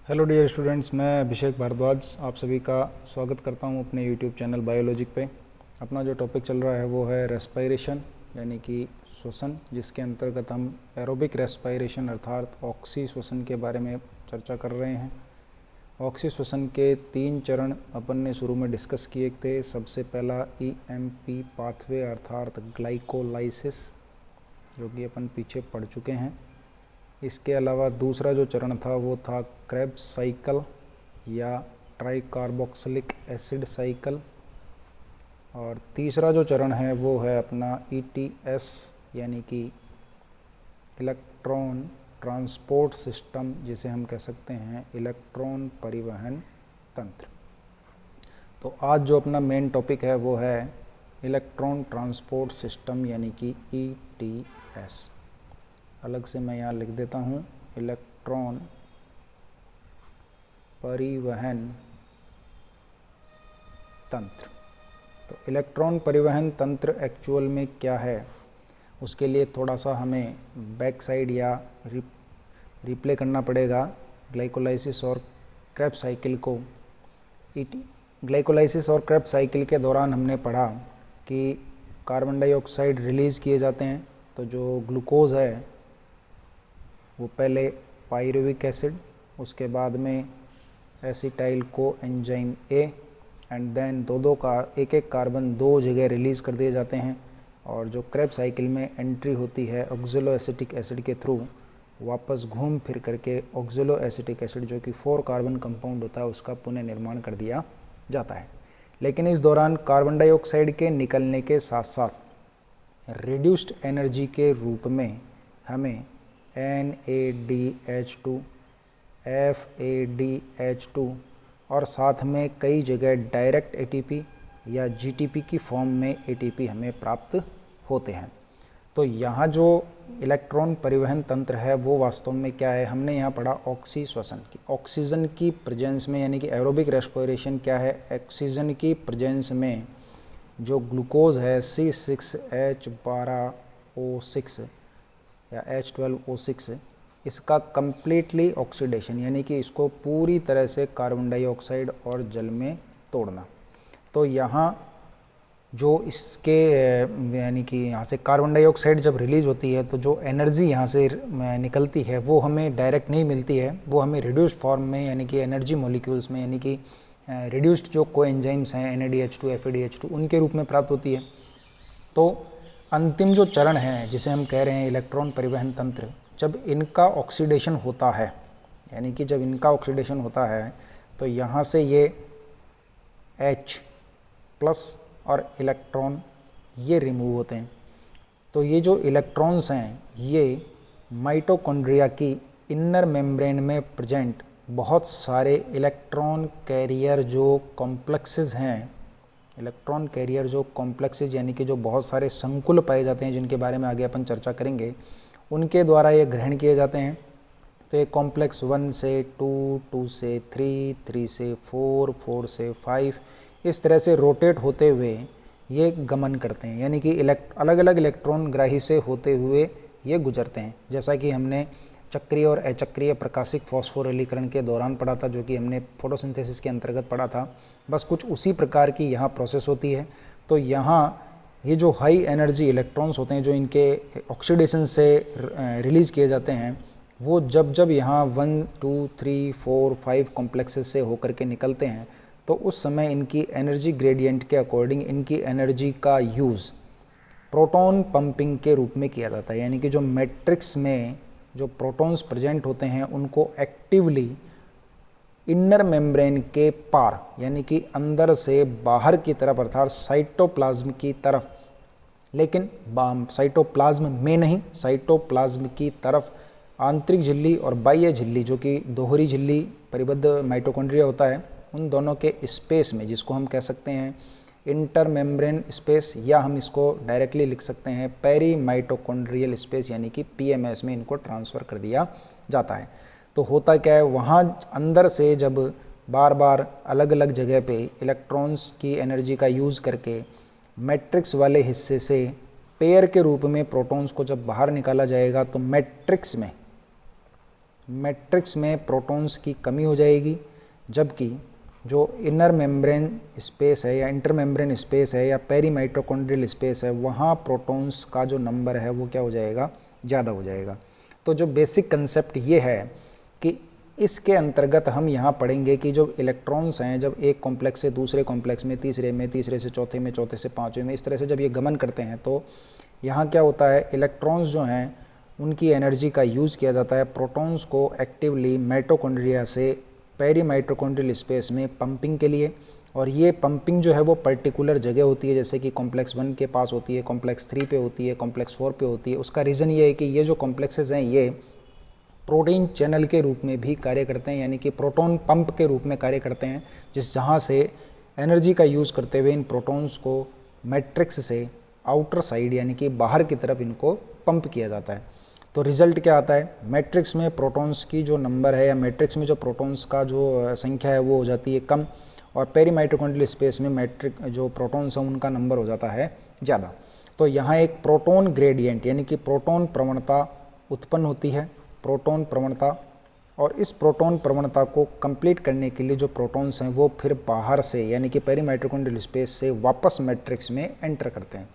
Hello dear students, मैं अभिषेक भारद्वाज आप सभी का स्वागत करता हूं अपने यूट्यूब चैनल बायोलॉजिक पे। अपना जो टॉपिक चल रहा है वो है रेस्पायरेशन यानी कि श्वसन, जिसके अंतर्गत हम एरोबिक रेस्पायरेशन अर्थात ऑक्सी श्वसन के बारे में चर्चा कर रहे हैं। ऑक्सी श्वसन के 3 चरण अपन ने शुरू में डिस्कस किए थे। सबसे पहला EMP पाथवे अर्थात ग्लाइकोलाइसिस, जो कि अपन पीछे पढ़ चुके हैं। इसके अलावा दूसरा जो चरण था वो था क्रेब्स साइकिल या ट्राइकार्बोक्सिलिक एसिड साइकिल, और तीसरा जो चरण है वो है अपना ETS यानी कि इलेक्ट्रॉन ट्रांसपोर्ट सिस्टम, जिसे हम कह सकते हैं इलेक्ट्रॉन परिवहन तंत्र। तो आज जो अपना मेन टॉपिक है वो है इलेक्ट्रॉन ट्रांसपोर्ट सिस्टम यानी कि ETS। अलग से मैं यहाँ लिख देता हूँ इलेक्ट्रॉन परिवहन तंत्र। तो इलेक्ट्रॉन परिवहन तंत्र एक्चुअल में क्या है, उसके लिए थोड़ा सा हमें बैक साइड या रिप्ले करना पड़ेगा ग्लाइकोलाइसिस और क्रेब्स साइकिल को। ग्लाइकोलाइसिस और क्रेब्स साइकिल के दौरान हमने पढ़ा कि कार्बन डाइऑक्साइड रिलीज़ किए जाते हैं। तो जो ग्लूकोज है वो पहले पायरुविक एसिड, उसके बाद में acetyl co enzyme A, and then दो का एक कार्बन 2 जगह रिलीज़ कर दिए जाते हैं। और जो क्रेब्स साइकिल में एंट्री होती है ऑक्जेलो एसिटिक एसिड के थ्रू, वापस घूम फिर करके ऑक्जेलो एसिटिक एसिड जो कि 4 कार्बन कंपाउंड होता है उसका पुनः निर्माण कर दिया जाता है। लेकिन इस दौरान कार्बन डाइऑक्साइड के निकलने के साथ साथ रिड्यूस्ड एनर्जी के रूप में हमें NADH2, FADH2 और साथ में कई जगह डायरेक्ट ATP या GTP की फॉर्म में ATP हमें प्राप्त होते हैं। तो यहाँ जो इलेक्ट्रॉन परिवहन तंत्र है वो वास्तव में क्या है, हमने यहाँ पढ़ा ऑक्सी श्वसन की, ऑक्सीजन की प्रेजेंस में, यानी कि एरोबिक रेस्पिरेशन क्या है, ऑक्सीजन की प्रेजेंस में जो ग्लूकोज है C6H12O6 या H12O6, इसका कम्प्लीटली ऑक्सीडेशन यानी कि इसको पूरी तरह से कार्बन डाइऑक्साइड और जल में तोड़ना। तो यहाँ जो इसके यानी कि यहाँ से कार्बन डाइऑक्साइड जब रिलीज़ होती है तो जो एनर्जी यहाँ से निकलती है वो हमें डायरेक्ट नहीं मिलती है, वो हमें रिड्यूस्ड फॉर्म में यानी कि एनर्जी मॉलिक्यूल्स में, यानी कि रिड्यूस्ड जो कोएंजाइम्स हैं NADH2 FADH2 उनके रूप में प्राप्त होती है। तो अंतिम जो चरण है जिसे हम कह रहे हैं इलेक्ट्रॉन परिवहन तंत्र, जब इनका ऑक्सीडेशन होता है, यानी कि जब इनका ऑक्सीडेशन होता है तो यहाँ से ये H प्लस और इलेक्ट्रॉन ये रिमूव होते हैं। तो ये जो इलेक्ट्रॉन्स हैं ये माइटोकॉन्ड्रिया की इनर मेम्ब्रेन में प्रेजेंट बहुत सारे इलेक्ट्रॉन कैरियर जो कॉम्प्लेक्सेस हैं, इलेक्ट्रॉन कैरियर जो कॉम्प्लेक्सेस यानी कि जो बहुत सारे संकुल पाए जाते हैं जिनके बारे में आगे अपन चर्चा करेंगे, उनके द्वारा ये ग्रहण किए जाते हैं। तो ये कॉम्प्लेक्स 1 से 2, 2 से 3, 3 से 4, 4 से 5 इस तरह से रोटेट होते हुए ये गमन करते हैं, यानी कि अलग अलग इलेक्ट्रॉन ग्राही से होते हुए ये गुजरते हैं। जैसा कि हमने चक्रीय और अचक्रीय प्रकाशिक फॉस्फोरिलीकरण के दौरान पढ़ा था, जो कि हमने फोटोसिंथेसिस के अंतर्गत पढ़ा था, बस कुछ उसी प्रकार की यहाँ प्रोसेस होती है। तो यहाँ ये जो हाई एनर्जी इलेक्ट्रॉन्स होते हैं जो इनके ऑक्सीडेशन से रिलीज़ किए जाते हैं, वो जब जब यहाँ 1, 2, 3, 4, 5 कॉम्प्लेक्सेस से होकर के निकलते हैं तो उस समय इनकी एनर्जी ग्रेडियंट के अकॉर्डिंग इनकी एनर्जी का यूज़ प्रोटॉन पंपिंग के रूप में किया जाता है। यानी कि जो मैट्रिक्स में जो प्रोटॉन्स प्रेजेंट होते हैं उनको एक्टिवली इनर मेम्ब्रेन के पार, यानी कि अंदर से बाहर की तरफ अर्थात साइटोप्लाज्म की तरफ, लेकिन साइटोप्लाज्म में नहीं, साइटोप्लाज्म की तरफ आंतरिक झिल्ली और बाह्य झिल्ली जो कि दोहरी झिल्ली परिबद्ध माइटोकॉन्ड्रिया होता है, उन दोनों के स्पेस में, जिसको हम कह सकते हैं इंटर मेम्ब्रेन स्पेस, या हम इसको डायरेक्टली लिख सकते हैं पेरी माइटोकॉन्ड्रियल स्पेस, यानी कि PMS में इनको ट्रांसफ़र कर दिया जाता है। तो होता क्या है, वहाँ अंदर से जब बार बार अलग अलग जगह पे इलेक्ट्रॉन्स की एनर्जी का यूज़ करके मैट्रिक्स वाले हिस्से से पेयर के रूप में प्रोटॉन्स को जब बाहर निकाला जाएगा तो मैट्रिक्स में मैट्रिक्स में प्रोटॉन्स की कमी हो जाएगी, जबकि जो इनर मेम्ब्रेन स्पेस है या इंटर मेम्ब्रेन स्पेस है या पेरी माइटोकॉन्ड्रियल स्पेस है, वहाँ प्रोटॉन्स का जो नंबर है वो क्या हो जाएगा, ज़्यादा हो जाएगा। तो जो बेसिक कंसेप्ट ये है कि इसके अंतर्गत हम यहाँ पढ़ेंगे कि जो इलेक्ट्रॉन्स हैं जब एक कॉम्प्लेक्स से दूसरे कॉम्प्लेक्स में, तीसरे में, तीसरे से चौथे में, चौथे से पाँचवें में, इस तरह से जब ये गमन करते हैं तो यहाँ क्या होता है, इलेक्ट्रॉन्स जो हैं उनकी एनर्जी का यूज़ किया जाता है प्रोटॉन्स को एक्टिवली माइटोकॉन्ड्रिया से पेरी माइटोकॉन्ड्रियल स्पेस में पंपिंग के लिए। और ये पंपिंग जो है वो पर्टिकुलर जगह होती है, जैसे कि कॉम्प्लेक्स 1 के पास होती है, कॉम्प्लेक्स 3 पे होती है, कॉम्प्लेक्स 4 पे होती है। उसका रीज़न ये है कि ये जो कॉम्प्लेक्सेस हैं ये प्रोटीन चैनल के रूप में भी कार्य करते हैं, यानी कि प्रोटॉन पंप के रूप में कार्य करते हैं, जहाँ से एनर्जी का यूज़ करते हुए इन प्रोटॉन्स को मैट्रिक्स से आउटर साइड यानी कि बाहर की तरफ इनको पंप किया जाता है। तो रिजल्ट क्या आता है, मैट्रिक्स में प्रोटॉन्स की जो नंबर है या मैट्रिक्स में जो प्रोटॉन्स का जो संख्या है वो हो जाती है कम, और पेरी माइटोकॉन्ड्रियल स्पेस में मैट्रिक जो प्रोटॉन्स हैं उनका नंबर हो जाता है ज़्यादा। तो यहाँ एक प्रोटॉन ग्रेडियंट यानी कि प्रोटॉन प्रवणता उत्पन्न होती है, प्रोटॉन प्रवणता। और इस प्रोटॉन प्रवणता को कंप्लीट करने के लिए जो प्रोटॉन्स हैं वो फिर बाहर से यानी कि पेरी माइटोकॉन्ड्रियल स्पेस से वापस मैट्रिक्स में एंटर करते हैं।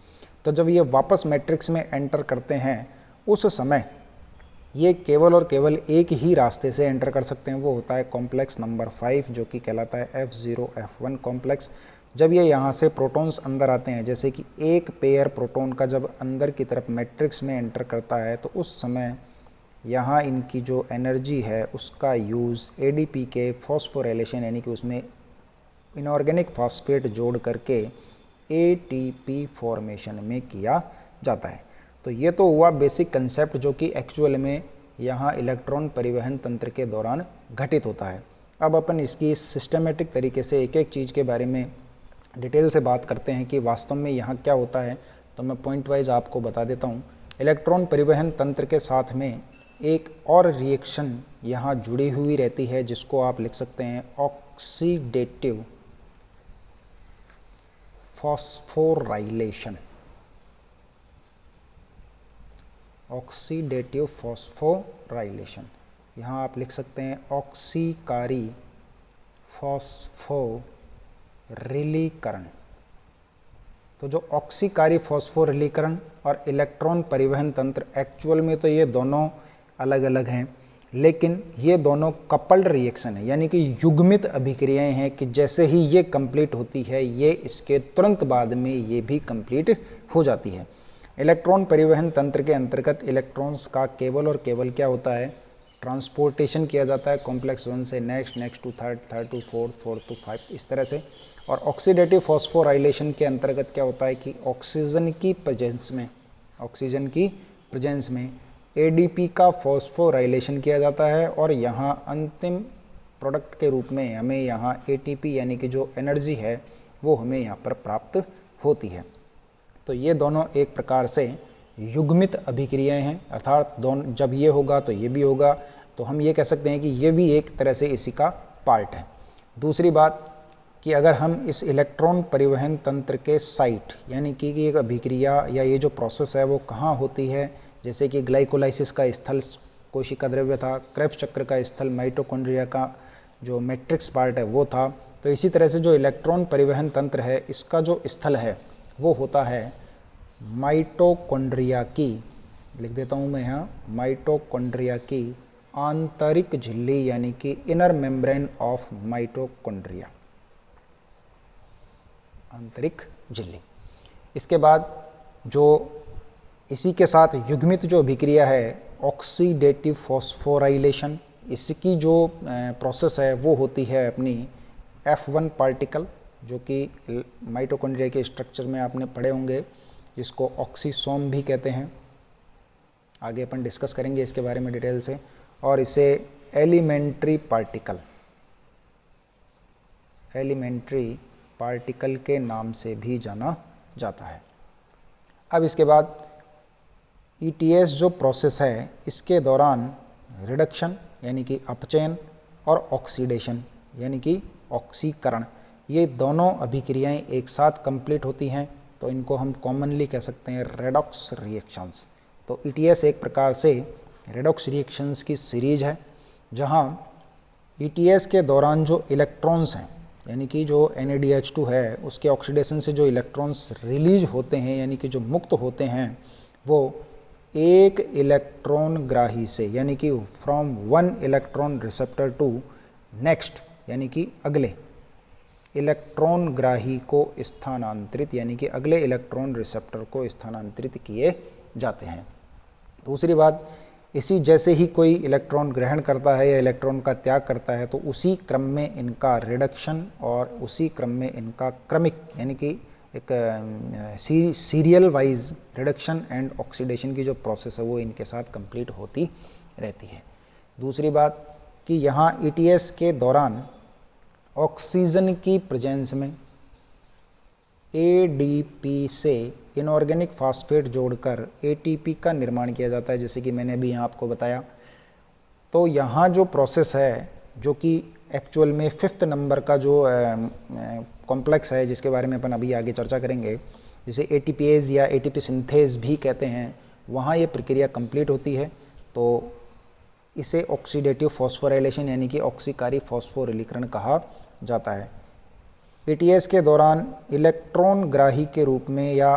तो जब ये वापस मैट्रिक्स में एंटर करते हैं उस समय ये केवल और केवल एक ही रास्ते से एंटर कर सकते हैं, वो होता है कॉम्प्लेक्स नंबर 5 जो कि कहलाता है F0 F1 कॉम्प्लेक्स। जब ये यहाँ से प्रोटॉन्स अंदर आते हैं, जैसे कि एक पेयर प्रोटॉन का जब अंदर की तरफ मैट्रिक्स में एंटर करता है, तो उस समय यहाँ इनकी जो एनर्जी है उसका यूज़ ADP के फॉस्फोराइलेशन यानी कि उसमें इनऑर्गेनिक फॉस्फेट जोड़ करके ATP फॉर्मेशन में किया जाता है। तो ये तो हुआ बेसिक कंसेप्ट जो कि एक्चुअल में यहाँ इलेक्ट्रॉन परिवहन तंत्र के दौरान घटित होता है। अब अपन इसकी सिस्टमेटिक तरीके से एक एक चीज़ के बारे में डिटेल से बात करते हैं कि वास्तव में यहाँ क्या होता है। तो मैं पॉइंट वाइज आपको बता देता हूँ। इलेक्ट्रॉन परिवहन तंत्र के साथ में एक और रिएक्शन यहाँ जुड़ी हुई रहती है जिसको आप लिख सकते हैं ऑक्सीडेटिव फॉस्फोराइलेशन। ऑक्सीडेटिव फॉस्फोराइलेशन, यहाँ आप लिख सकते हैं ऑक्सीकारी फॉस्फोरिलीकरण। तो जो ऑक्सीकारी फॉस्फोरिलीकरण और इलेक्ट्रॉन परिवहन तंत्र, एक्चुअल में तो ये दोनों अलग अलग हैं, लेकिन ये दोनों कपल्ड रिएक्शन है, यानी कि युग्मित अभिक्रियाएं हैं कि जैसे ही ये कंप्लीट होती है ये इसके तुरंत बाद में ये भी कंप्लीट हो जाती है। इलेक्ट्रॉन परिवहन तंत्र के अंतर्गत इलेक्ट्रॉन्स का केवल और केवल क्या होता है, ट्रांसपोर्टेशन किया जाता है कॉम्प्लेक्स 1 से next, next to third, third to fourth, fourth to 5, इस तरह से। और ऑक्सीडेटिव फॉस्फोराइलेशन के अंतर्गत क्या होता है कि ऑक्सीजन की प्रेजेंस में ADP का फॉस्फोराइलेशन किया जाता है और यहाँ अंतिम प्रोडक्ट के रूप में हमें यहाँ ATP यानी कि जो एनर्जी है वो हमें यहाँ पर प्राप्त होती है। तो ये दोनों एक प्रकार से युग्मित अभिक्रियाएं हैं, अर्थात दोनों जब ये होगा तो ये भी होगा, तो हम ये कह सकते हैं कि ये भी एक तरह से इसी का पार्ट है। दूसरी बात कि अगर हम इस इलेक्ट्रॉन परिवहन तंत्र के साइट यानी कि एक अभिक्रिया या ये जो प्रोसेस है वो कहाँ होती है, जैसे कि ग्लाइकोलाइसिस का स्थल कोशिका द्रव्य था, क्रेब्स चक्र का स्थल माइटोकॉन्ड्रिया का जो मैट्रिक्स पार्ट है वो था, तो इसी तरह से जो इलेक्ट्रॉन परिवहन तंत्र है इसका जो स्थल है वो होता है माइटोकॉन्ड्रिया की, लिख देता हूँ मैं यहाँ, माइटोकॉन्ड्रिया की आंतरिक झिल्ली यानी कि इनर मेम्ब्रेन ऑफ माइटोकॉन्ड्रिया, आंतरिक झिल्ली। इसके बाद जो इसी के साथ युग्मित जो अभिक्रिया है ऑक्सीडेटिव फॉस्फोराइलेशन, इसकी जो प्रोसेस है वो होती है अपनी F1 पार्टिकल, जो कि माइटोकॉन्ड्रिया के स्ट्रक्चर में आपने पढ़े होंगे, जिसको ऑक्सीसोम भी कहते हैं। आगे अपन डिस्कस करेंगे इसके बारे में डिटेल से। और इसे एलिमेंट्री पार्टिकल के नाम से भी जाना जाता है। अब इसके बाद ETS जो प्रोसेस है इसके दौरान रिडक्शन यानी कि अपचयन और ऑक्सीडेशन यानी कि ऑक्सीकरण, ये दोनों अभिक्रियाएं एक साथ कंप्लीट होती हैं, तो इनको हम कॉमनली कह सकते हैं रेडॉक्स रिएक्शंस। तो ETS एक प्रकार से रेडॉक्स रिएक्शंस की सीरीज है। जहाँ ETS के दौरान जो इलेक्ट्रॉन्स हैं, यानी कि जो NADH2 है उसके ऑक्सीडेशन से जो इलेक्ट्रॉन्स रिलीज होते हैं यानी कि जो मुक्त होते हैं, वो एक इलेक्ट्रॉन ग्राही से यानी कि from one electron receptor to next यानी कि अगले इलेक्ट्रॉन ग्राही को स्थानांतरित यानी कि अगले इलेक्ट्रॉन रिसेप्टर को स्थानांतरित किए जाते हैं। दूसरी बात, इसी जैसे ही कोई इलेक्ट्रॉन ग्रहण करता है या इलेक्ट्रॉन का त्याग करता है तो उसी क्रम में इनका रिडक्शन और उसी क्रम में इनका क्रमिक यानी कि एक serial wise reduction and oxidation की जो प्रोसेस है वो इनके साथ कंप्लीट होती रहती है। दूसरी बात कि यहाँ ETS के दौरान ऑक्सीजन की प्रेजेंस में ADP से इनऑर्गेनिक फास्फेट जोड़कर ATP का निर्माण किया जाता है, जैसे कि मैंने अभी यहाँ आपको बताया। तो यहाँ जो प्रोसेस है जो कि एक्चुअल में 5th नंबर का जो कॉम्प्लेक्स है जिसके बारे में अपन अभी आगे चर्चा करेंगे, जिसे ATPase या ATP सिंथेज भी कहते हैं, वहाँ ये प्रक्रिया कंप्लीट होती है। तो इसे ऑक्सीडेटिव फॉस्फोराइलेशन यानी कि ऑक्सीकारी फॉस्फोरिलीकरण कहा जाता है। ETS के दौरान इलेक्ट्रॉन ग्राही के रूप में या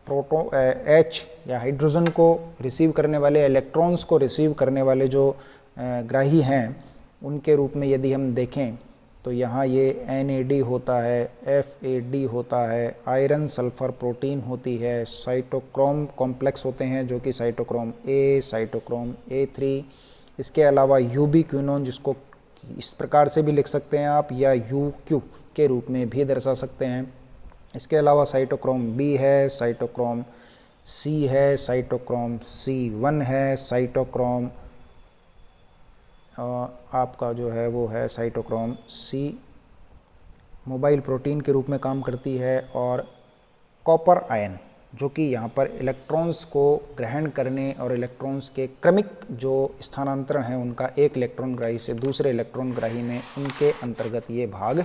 H या हाइड्रोजन को रिसीव करने वाले, इलेक्ट्रॉन्स को रिसीव करने वाले जो ग्राही हैं उनके रूप में यदि हम देखें तो यहाँ ये NAD होता है, FAD होता है, आयरन सल्फर प्रोटीन होती है, साइटोक्रोम कॉम्प्लेक्स होते हैं जो कि साइटोक्रोम A, साइटोक्रोम A3, इसके अलावा यूबिक्विनोन जिसको इस प्रकार से भी लिख सकते हैं आप या UQ के रूप में भी दर्शा सकते हैं। इसके अलावा साइटोक्रोम B है, साइटोक्रोम C है, साइटोक्रोम C1 है, साइटोक्रोम आपका जो है वो है साइटोक्रोम C मोबाइल प्रोटीन के रूप में काम करती है, और कॉपर आयन जो कि यहाँ पर इलेक्ट्रॉन्स को ग्रहण करने और इलेक्ट्रॉन्स के क्रमिक जो स्थानांतरण है उनका एक इलेक्ट्रॉन ग्राही से दूसरे इलेक्ट्रॉन ग्राही में उनके अंतर्गत ये भाग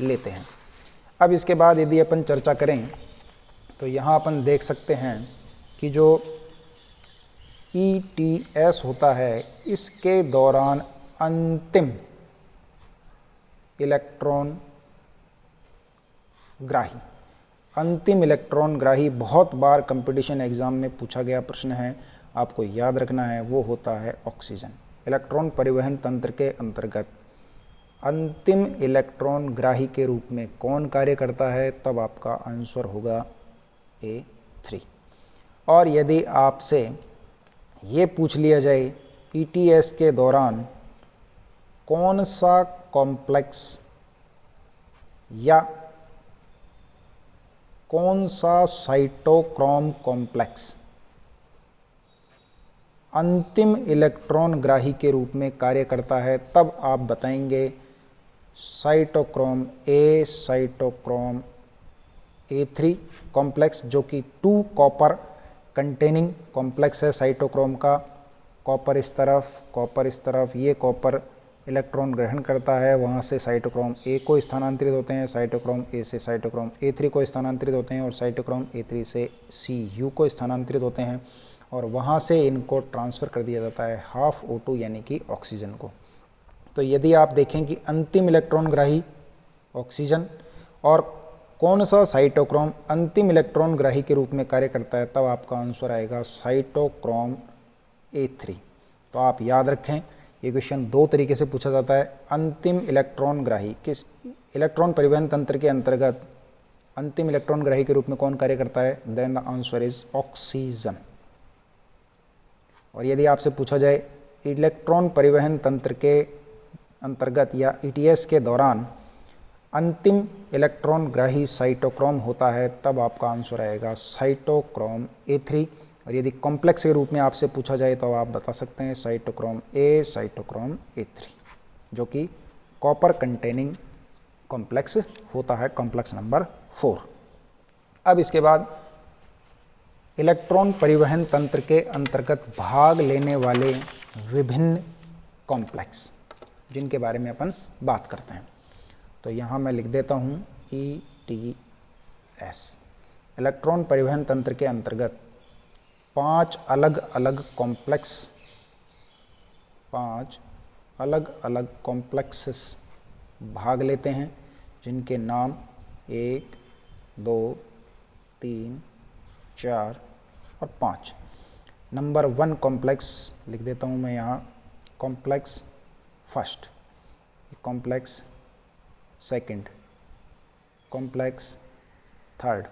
लेते हैं। अब इसके बाद यदि अपन चर्चा करें तो यहाँ अपन देख सकते हैं कि जो ETS होता है इसके दौरान अंतिम इलेक्ट्रॉन ग्राही, अंतिम इलेक्ट्रॉन ग्राही बहुत बार कंपटीशन एग्जाम में पूछा गया प्रश्न है, आपको याद रखना है, वो होता है ऑक्सीजन। इलेक्ट्रॉन परिवहन तंत्र के अंतर्गत अंतिम इलेक्ट्रॉन ग्राही के रूप में कौन कार्य करता है, तब आपका आंसर होगा A3। और यदि आपसे ये पूछ लिया जाए ETS के दौरान कौन सा कॉम्प्लेक्स या कौन सा साइटोक्रोम कॉम्प्लेक्स अंतिम इलेक्ट्रॉन ग्राही के रूप में कार्य करता है, तब आप बताएंगे cytochrome A, cytochrome A3 complex जो कि 2 कॉपर कंटेनिंग कॉम्प्लेक्स है साइटोक्रोम का। कॉपर इस तरफ, ये कॉपर इलेक्ट्रॉन ग्रहण करता है, वहाँ से साइटोक्रोम A को स्थानांतरित होते हैं, साइटोक्रोम A से साइटोक्रोम A3 को स्थानांतरित होते हैं और साइटोक्रोम A3 से Cu को स्थानांतरित होते हैं, और वहाँ से इनको ट्रांसफ़र कर दिया जाता है हाफ O2 यानी कि ऑक्सीजन को। तो यदि आप देखें कि अंतिम इलेक्ट्रॉन ग्राही ऑक्सीजन और कौन सा साइटोक्रोम अंतिम इलेक्ट्रॉन ग्राही के रूप में कार्य करता है, तब आपका आंसर आएगा साइटोक्रोम A3। तो आप याद रखें ये क्वेश्चन 2 तरीके से पूछा जाता है। अंतिम इलेक्ट्रॉन ग्राही किस इलेक्ट्रॉन परिवहन तंत्र के अंतर्गत अंतिम इलेक्ट्रॉन ग्राही के रूप में कौन कार्य करता है, then the answer is oxygen. और यदि आपसे पूछा जाए इलेक्ट्रॉन परिवहन तंत्र के अंतर्गत या ETS के दौरान अंतिम इलेक्ट्रॉन ग्राही साइटोक्रोम होता है, तब आपका आंसर आएगा साइटोक्रोम A3। और यदि कॉम्प्लेक्स के रूप में आपसे पूछा जाए तो आप बता सकते हैं साइटोक्रोम A, साइटोक्रोम A3 जो कि कॉपर कंटेनिंग कॉम्प्लेक्स होता है, कॉम्प्लेक्स नंबर 4। अब इसके बाद इलेक्ट्रॉन परिवहन तंत्र के अंतर्गत भाग लेने वाले विभिन्न कॉम्प्लेक्स जिनके बारे में अपन बात करते हैं। तो यहाँ मैं लिख देता हूँ ETS। इलेक्ट्रॉन परिवहन तंत्र के अंतर्गत 5 अलग अलग कॉम्प्लेक्स अलग अलग कॉम्प्लेक्सेस भाग लेते हैं, जिनके नाम 1, 2, 3, 4 और 5। नंबर 1 कॉम्प्लेक्स लिख देता हूँ मैं यहाँ, complex first, complex second, complex third,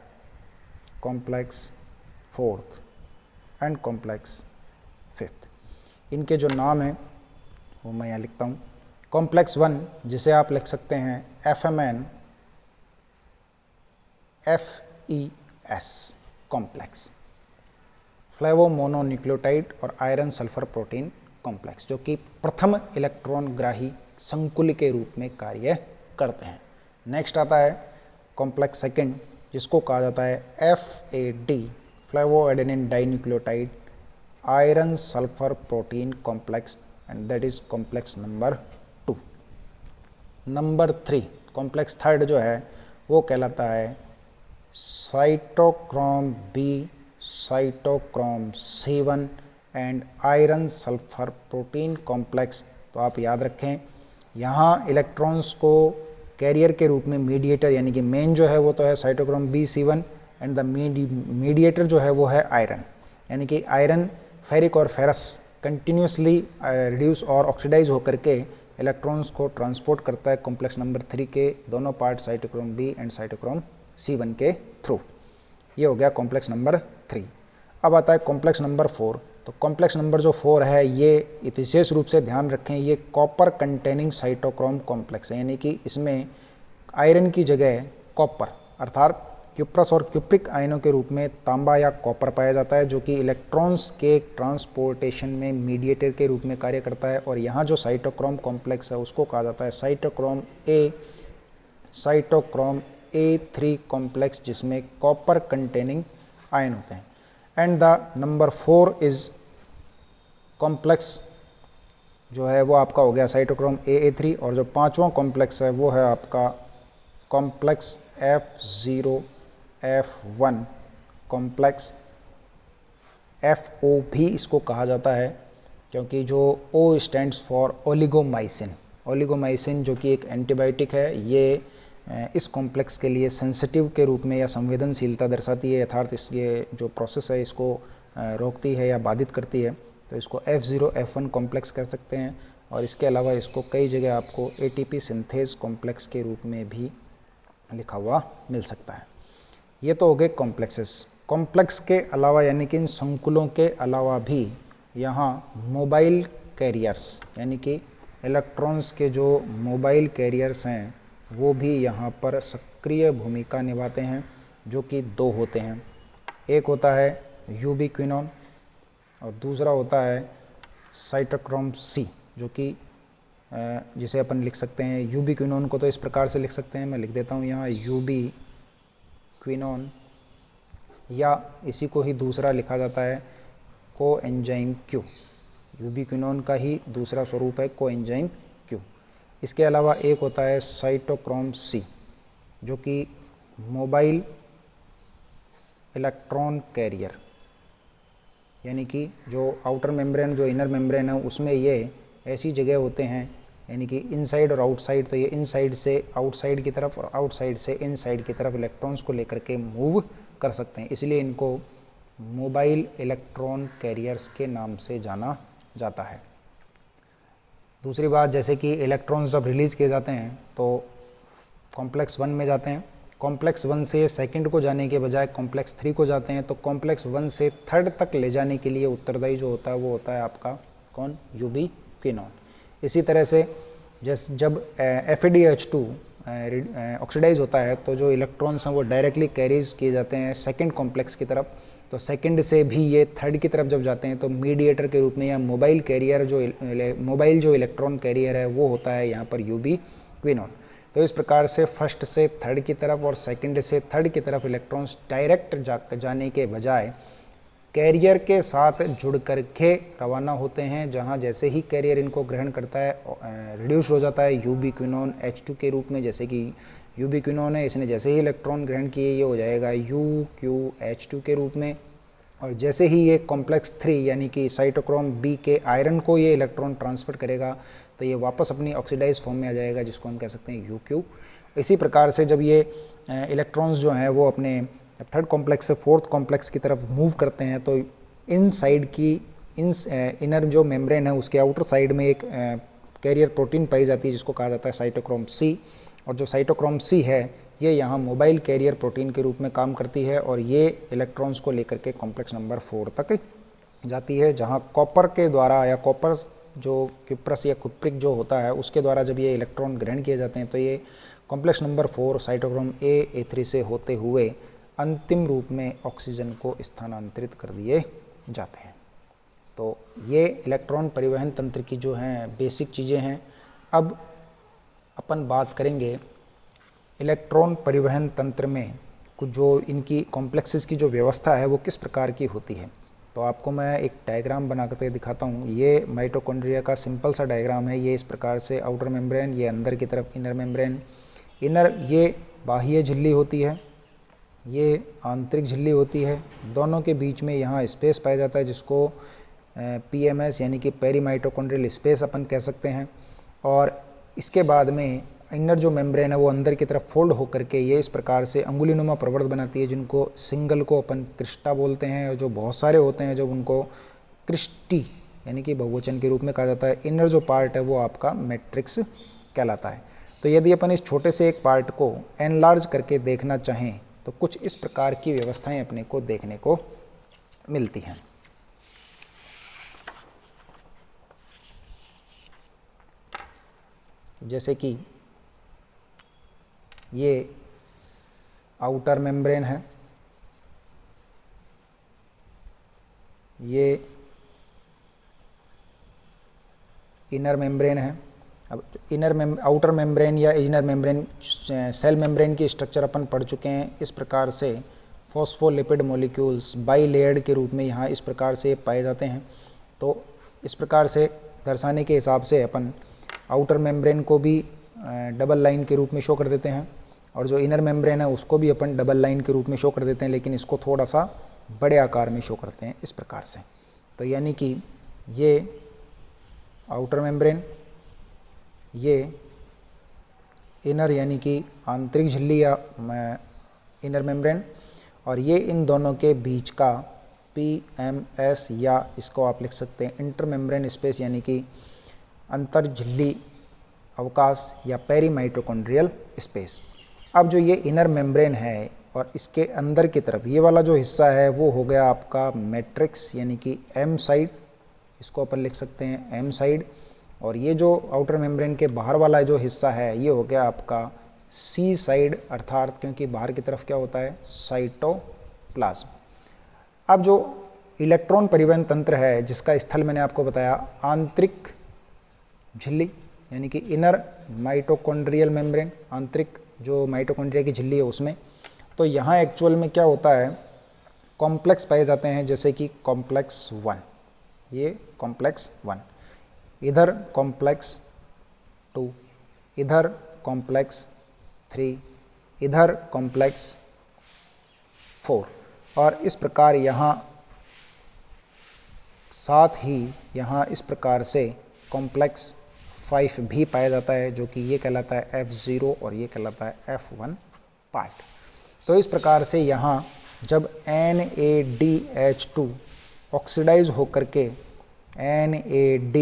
complex fourth and complex fifth. इनके जो नाम हैं वो मैं यहाँ लिखता हूँ। कॉम्प्लेक्स 1 जिसे आप लिख सकते हैं FMN FES कॉम्प्लेक्स, फ्लेवोमोनोन्यूक्लियोटाइड और आयरन सल्फर प्रोटीन कॉम्प्लेक्स, जो कि प्रथम इलेक्ट्रॉन ग्राही संकुल के रूप में कार्य करते हैं। नेक्स्ट आता है कॉम्प्लेक्स सेकंड, जिसको कहा जाता है FAD flavin adenine dinucleotide iron sulphur protein complex, and that is complex number 2। Number 3 complex third जो है वो कहलाता है cytochrome B cytochrome 7 and iron sulphur protein complex. तो आप याद रखें, यहाँ इलेक्ट्रॉन्स को कैरियर के रूप में मीडिएटर यानी कि मेन जो है वो तो है cytochrome B7 and the mediator जो है वो है आयरन, यानी कि आयरन फेरिक और फेरस कंटिन्यूसली रिड्यूस और ऑक्सीडाइज होकर के इलेक्ट्रॉन्स को ट्रांसपोर्ट करता है कॉम्प्लेक्स नंबर 3 के दोनों part cytochrome B and cytochrome C1 के थ्रू। ये हो गया कॉम्प्लेक्स नंबर 3। अब आता है कॉम्प्लेक्स नंबर 4। तो कॉम्प्लेक्स नंबर जो 4 है ये विशेष रूप से ध्यान रखें, ये कॉपर कंटेनिंग साइटोक्रोम कॉम्प्लेक्स है, यानी कि इसमें आयरन की जगह कॉपर अर्थात क्यूप्रस और क्यूप्रिक आयनों के रूप में तांबा या कॉपर पाया जाता है, जो कि इलेक्ट्रॉन्स के ट्रांसपोर्टेशन में मीडिएटर के रूप में कार्य करता है। और यहाँ जो साइटोक्रोम कॉम्प्लेक्स है उसको कहा जाता है साइटोक्रोम A3 कॉम्प्लेक्स, जिसमें कॉपर कंटेनिंग आयन होते हैं। And the number 4 is complex जो है वो आपका हो गया साइटोक्रोम AA3, और जो 5वां कॉम्प्लेक्स है वो है आपका कॉम्प्लेक्स F0F1 कॉम्प्लेक्स। FO भी इसको कहा जाता है, क्योंकि जो O स्टैंड्स फॉर ओलिगोमाइसिन, ओलिगोमाइसिन जो कि एक एंटीबायोटिक है, ये इस कॉम्प्लेक्स के लिए सेंसिटिव के रूप में या संवेदनशीलता दर्शाती है, अर्थात ये जो प्रोसेस है इसको रोकती है या बाधित करती है। तो इसको F0F1 कॉम्प्लेक्स कह सकते हैं। और इसके अलावा इसको कई जगह आपको ATP सिंथेज कॉम्प्लेक्स के रूप में भी लिखा हुआ मिल सकता है। ये तो हो गए कॉम्प्लेक्सेस। कॉम्प्लेक्स के अलावा यानी कि इन संकुलों के अलावा भी यहाँ मोबाइल कैरियर्स यानी कि इलेक्ट्रॉन्स के जो मोबाइल कैरियर्स हैं वो भी यहाँ पर सक्रिय भूमिका निभाते हैं, जो कि 2 होते हैं। एक होता है यूबिक्विनोन और दूसरा होता है साइटोक्रोम C, जो कि जिसे अपन लिख सकते हैं यूबिक्विनोन को तो इस प्रकार से लिख सकते हैं, मैं लिख देता हूँ यहाँ यूबिक्विनोन, या इसी को ही दूसरा लिखा जाता है कोएंजाइम Q। यूबिक्विनोन का ही दूसरा स्वरूप है कोएंजाइम Q। इसके अलावा एक होता है साइटोक्रोम C, जो कि मोबाइल इलेक्ट्रॉन कैरियर, यानी कि जो आउटर मेम्ब्रेन जो इनर मेम्ब्रेन है उसमें ये ऐसी जगह होते हैं, यानी कि इनसाइड और आउटसाइड, तो ये इनसाइड से आउटसाइड की तरफ और आउटसाइड से इनसाइड की तरफ इलेक्ट्रॉन्स को लेकर के मूव कर सकते हैं, इसलिए इनको मोबाइल इलेक्ट्रॉन कैरियर्स के नाम से जाना जाता है। दूसरी बात, जैसे कि इलेक्ट्रॉन्स जब रिलीज किए जाते हैं तो कॉम्प्लेक्स 1 में जाते हैं, कॉम्प्लेक्स 1 से सेकंड को जाने के बजाय कॉम्प्लेक्स 3 को जाते हैं, तो कॉम्प्लेक्स 1 से थर्ड तक ले जाने के लिए उत्तरदायी जो होता है वो होता है आपका कौन, यूबिक्विनोन। इसी तरह से जब FADH2 ऑक्सीडाइज होता है तो जो इलेक्ट्रॉन्स हैं वो डायरेक्टली कैरीज किए जाते हैं सेकंड कॉम्प्लेक्स की तरफ, तो सेकंड से भी ये थर्ड की तरफ जब जाते हैं तो मीडिएटर के रूप में या मोबाइल कैरियर जो इलेक्ट्रॉन कैरियर है वो होता है यहाँ पर यूबिक्विनोन। तो इस प्रकार से फर्स्ट से थर्ड की तरफ और सेकंड से थर्ड की तरफ इलेक्ट्रॉन्स डायरेक्ट जाने के बजाय कैरियर के साथ जुड़ करके रवाना होते हैं, जहां जैसे ही कैरियर इनको ग्रहण करता है रिड्यूस हो जाता है यूबिक्विनोन H2 के रूप में। जैसे कि यूबिक्विनोन है, इसने जैसे ही इलेक्ट्रॉन ग्रहण किए ये हो जाएगा UQH2 के रूप में, और जैसे ही ये कॉम्प्लेक्स 3 यानी कि साइटोक्रोम बी के आयरन को ये इलेक्ट्रॉन ट्रांसफ़र करेगा तो ये वापस अपनी ऑक्सीडाइज फॉर्म में आ जाएगा, जिसको हम कह सकते हैं UQ। इसी प्रकार से जब ये इलेक्ट्रॉन्स जो हैं वो अपने थर्ड कॉम्प्लेक्स से फोर्थ कॉम्प्लेक्स की तरफ मूव करते हैं तो इन साइड की इनर जो मेम्ब्रेन है उसके आउटर साइड में एक कैरियर प्रोटीन पाई जाती है जिसको कहा जाता है साइटोक्रोम C। और जो साइटोक्रोम C है ये यहाँ मोबाइल कैरियर प्रोटीन के रूप में काम करती है और ये इलेक्ट्रॉन्स को लेकर के कॉम्प्लेक्स नंबर 4 तक जाती है, जहाँ कॉपर के द्वारा या कॉपर जो क्यूप्रस या कुप्रिक जो होता है उसके द्वारा जब ये इलेक्ट्रॉन ग्रहण किए जाते हैं तो ये कॉम्प्लेक्स नंबर 4 साइटोक्रोम A3 से होते हुए अंतिम रूप में ऑक्सीजन को स्थानांतरित कर दिए जाते हैं। तो ये इलेक्ट्रॉन परिवहन तंत्र की जो हैं बेसिक चीज़ें हैं। अब अपन बात करेंगे इलेक्ट्रॉन परिवहन तंत्र में कुछ जो इनकी कॉम्प्लेक्सेस की जो व्यवस्था है वो किस प्रकार की होती है। तो आपको मैं एक डायग्राम बना कर दिखाता हूँ। ये माइटोकॉन्ड्रिया का सिंपल सा डायग्राम है। ये इस प्रकार से आउटर मेम्ब्रेन, ये अंदर की तरफ इनर मेम्ब्रेन। इनर ये बाह्य झिल्ली होती है, ये आंतरिक झिल्ली होती है। दोनों के बीच में यहाँ स्पेस पाया जाता है जिसको PMS यानी कि पेरी माइटोकॉन्ड्रियल स्पेस अपन कह सकते हैं। और इसके बाद में इनर जो मेम्ब्रेन है वो अंदर की तरफ फोल्ड होकर के ये इस प्रकार से अंगुलीनुमा प्रवर्त बनाती है, जिनको सिंगल को अपन क्रिस्टा बोलते हैं, और जो बहुत सारे होते हैं जब उनको क्रिस्टी यानी कि बहुवचन के रूप में कहा जाता है। इनर जो पार्ट है वो आपका मैट्रिक्स कहलाता है। तो यदि अपन इस छोटे से एक पार्ट को एनलार्ज करके देखना चाहें तो कुछ इस प्रकार की व्यवस्थाएं अपने को देखने को मिलती हैं। जैसे कि ये आउटर मेम्ब्रेन है, ये इनर मेम्ब्रेन है। अब आउटर मेम्ब्रेन या इनर मेम्ब्रेन सेल मेम्ब्रेन की स्ट्रक्चर अपन पढ़ चुके हैं। इस प्रकार से फॉस्फोलिपिड मॉलिक्यूल्स बाई लेयर्ड के रूप में यहाँ इस प्रकार से पाए जाते हैं। तो इस प्रकार से दर्शाने के हिसाब से अपन आउटर मेम्ब्रेन को भी डबल लाइन के रूप में शो कर देते हैं और जो इनर मेम्ब्रेन है उसको भी अपन डबल लाइन के रूप में शो कर देते हैं, लेकिन इसको थोड़ा सा बड़े आकार में शो करते हैं इस प्रकार से। तो यानी कि ये आउटर मेम्ब्रेन, ये इनर यानी कि आंतरिक झिल्ली या इनर मेम्ब्रेन, और ये इन दोनों के बीच का PMS या इसको आप लिख सकते हैं इंटर मेम्ब्रेन स्पेस यानी कि अंतर झिल्ली अवकाश या पेरी माइटोकॉन्ड्रियल स्पेस। अब जो ये इनर मेम्ब्रेन है और इसके अंदर की तरफ ये वाला जो हिस्सा है वो हो गया आपका मैट्रिक्स यानी कि M साइड, इसको अपन लिख सकते हैं M साइड। और ये जो आउटर मेम्ब्रेन के बाहर वाला जो हिस्सा है ये हो गया आपका C साइड, अर्थात क्योंकि बाहर की तरफ क्या होता है साइटोप्लाज्म। अब जो इलेक्ट्रॉन परिवहन तंत्र है जिसका स्थल मैंने आपको बताया आंतरिक झिल्ली यानी कि इनर माइटोकॉन्ड्रियल मेम्ब्रेन, आंतरिक जो माइटोकॉन्ड्रिया की झिल्ली है उसमें। तो यहाँ एक्चुअल में क्या होता है कॉम्प्लेक्स पाए जाते हैं, जैसे कि कॉम्प्लेक्स 1, ये कॉम्प्लेक्स 1, इधर कॉम्प्लेक्स 2, इधर कॉम्प्लेक्स 3, इधर कॉम्प्लेक्स 4, और इस प्रकार यहाँ साथ ही यहाँ इस प्रकार से कॉम्प्लेक्स 5 भी पाया जाता है, जो कि ये कहलाता है F0 और ये कहलाता है F1 पार्ट। तो इस प्रकार से यहाँ जब NADH2 ऑक्सीडाइज होकर के NAD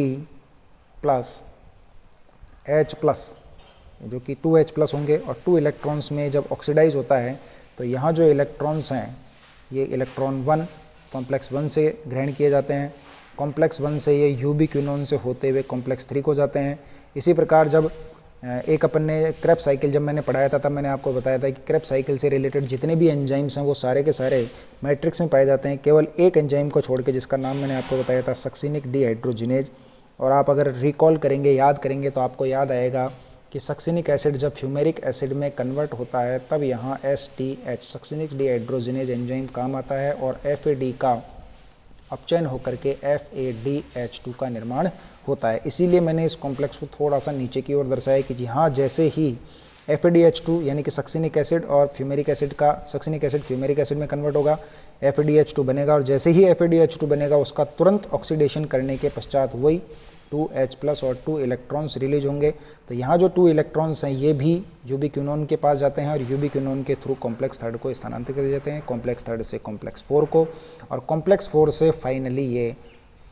प्लस H प्लस जो कि 2H प्लस होंगे और 2 इलेक्ट्रॉन्स में जब ऑक्सीडाइज होता है तो यहाँ जो इलेक्ट्रॉन्स हैं ये इलेक्ट्रॉन 1 कॉम्प्लेक्स 1 से ग्रहण किए जाते हैं, कॉम्प्लेक्स 1 से ये यूबिक्विनोन से होते हुए कॉम्प्लेक्स 3 को जाते हैं। इसी प्रकार जब एक अपन ने क्रेब साइकिल जब मैंने पढ़ाया था तब मैंने आपको बताया था कि क्रेब साइकिल से रिलेटेड जितने भी एंजाइम्स हैं वो सारे के सारे मैट्रिक्स में पाए जाते हैं, केवल एक एंजाइम को छोड़ के जिसका नाम मैंने आपको बताया था सक्सिनिक डिहाइड्रोजिनेज। और आप अगर रिकॉल करेंगे, याद करेंगे तो आपको याद आएगा कि सक्सिनिक एसिड जब फ्यूमेरिक एसिड में कन्वर्ट होता है तब यहाँ SDH सक्सिनिक डिहाइड्रोजिनेज एंजाइम काम आता है और FAD का अपचयन होकर के FADH2 का निर्माण होता है। इसीलिए मैंने इस कॉम्प्लेक्स को थोड़ा सा नीचे की ओर दर्शाया कि जी हाँ, जैसे ही FADH2 यानी कि सक्सिनिक एसिड और फ्यूमेरिक एसिड का सक्सिनिक एसिड फ्यूमेरिक एसिड में कन्वर्ट होगा, FeDH2 बनेगा और जैसे ही FeDH2 बनेगा उसका तुरंत ऑक्सीडेशन करने के पश्चात वही 2H+ और 2 इलेक्ट्रॉन्स रिलीज होंगे। तो यहाँ जो 2 इलेक्ट्रॉन्स हैं ये भी यूबिक्विनोन के पास जाते हैं और यूबिक्विनोन के थ्रू कॉम्प्लेक्स थर्ड को स्थानांतरित कर देते हैं, कॉम्प्लेक्स थर्ड से कॉम्प्लेक्स 4 को, और कॉम्प्लेक्स 4 से फाइनली ये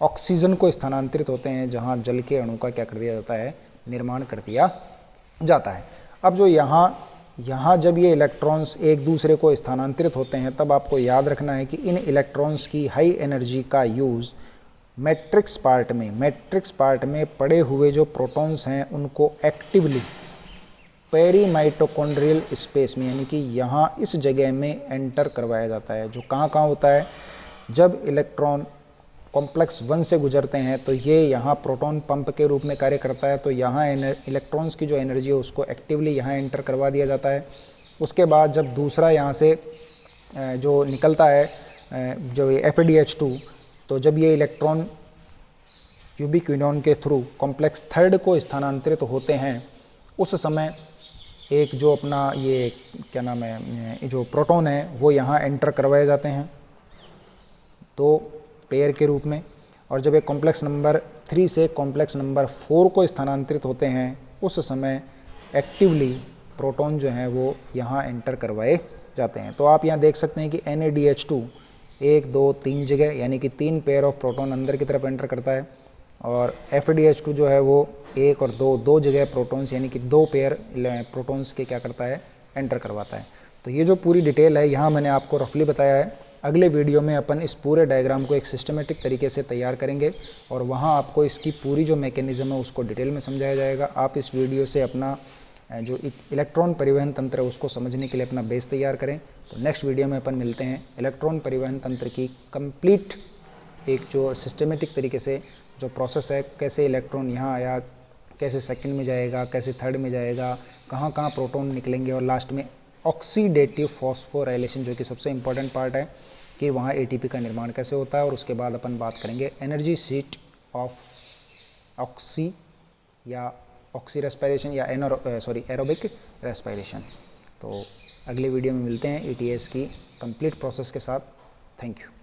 ऑक्सीजन को स्थानांतरित होते हैं जहाँ जल के अणु का क्या कर दिया जाता है, निर्माण कर दिया जाता है। अब जो यहाँ जब ये इलेक्ट्रॉन्स एक दूसरे को स्थानांतरित होते हैं तब आपको याद रखना है कि इन इलेक्ट्रॉन्स की हाई एनर्जी का यूज़ मैट्रिक्स पार्ट में पड़े हुए जो प्रोटॉन्स हैं उनको एक्टिवली पेरीमाइटोकॉन्ड्रियल स्पेस में, यानी कि यहाँ इस जगह में एंटर करवाया जाता है। जो कहाँ होता है, जब इलेक्ट्रॉन कॉम्प्लेक्स 1 से गुजरते हैं तो ये यहाँ प्रोटॉन पंप के रूप में कार्य करता है। तो यहाँ इलेक्ट्रॉन्स की जो एनर्जी है उसको एक्टिवली यहाँ एंटर करवा दिया जाता है। उसके बाद जब दूसरा यहाँ से जो निकलता है जो FeDH2, तो जब ये इलेक्ट्रॉन यूबिक्विनोन के थ्रू कॉम्प्लेक्स थर्ड को स्थानांतरित होते हैं उस समय एक जो अपना ये क्या नाम है जो प्रोटॉन है वो यहाँ एंटर करवाए जाते हैं तो पेयर के रूप में, और जब एक कॉम्प्लेक्स नंबर 3 से कॉम्प्लेक्स नंबर 4 को स्थानांतरित होते हैं उस समय एक्टिवली प्रोटॉन जो हैं वो यहाँ एंटर करवाए जाते हैं। तो आप यहाँ देख सकते हैं कि NaDH2 1 2 3 जगह यानी कि 3 पेयर ऑफ प्रोटॉन अंदर की तरफ एंटर करता है, और FeDH2 जो है वो 1 और 2 जगह प्रोटॉन्स यानी कि 2 पेयर प्रोटॉन्स के क्या करता है, एंटर करवाता है। तो ये जो पूरी डिटेल है यहाँ मैंने आपको रफली बताया है। अगले वीडियो में अपन इस पूरे डायग्राम को एक सिस्टमेटिक तरीके से तैयार करेंगे और वहाँ आपको इसकी पूरी जो मैकेनिज़्म है उसको डिटेल में समझाया जाएगा। आप इस वीडियो से अपना जो इलेक्ट्रॉन परिवहन तंत्र है उसको समझने के लिए अपना बेस तैयार करें। तो नेक्स्ट वीडियो में अपन मिलते हैं इलेक्ट्रॉन परिवहन तंत्र की कंप्लीट एक जो सिस्टमेटिक तरीके से जो प्रोसेस है, कैसे इलेक्ट्रॉन यहाँ आया, कैसे सेकंड में जाएगा, कैसे थर्ड में जाएगा, कहाँ प्रोटॉन निकलेंगे, और लास्ट में ऑक्सीडेटिव फॉस्फोराइलेशन जो कि सबसे इम्पॉर्टेंट पार्ट है कि वहाँ ATP का निर्माण कैसे होता है। और उसके बाद अपन बात करेंगे energy seat of oxy respiration या एरोबिक रेस्पिरेशन। तो अगले वीडियो में मिलते हैं ETS की कंप्लीट प्रोसेस के साथ। Thank you.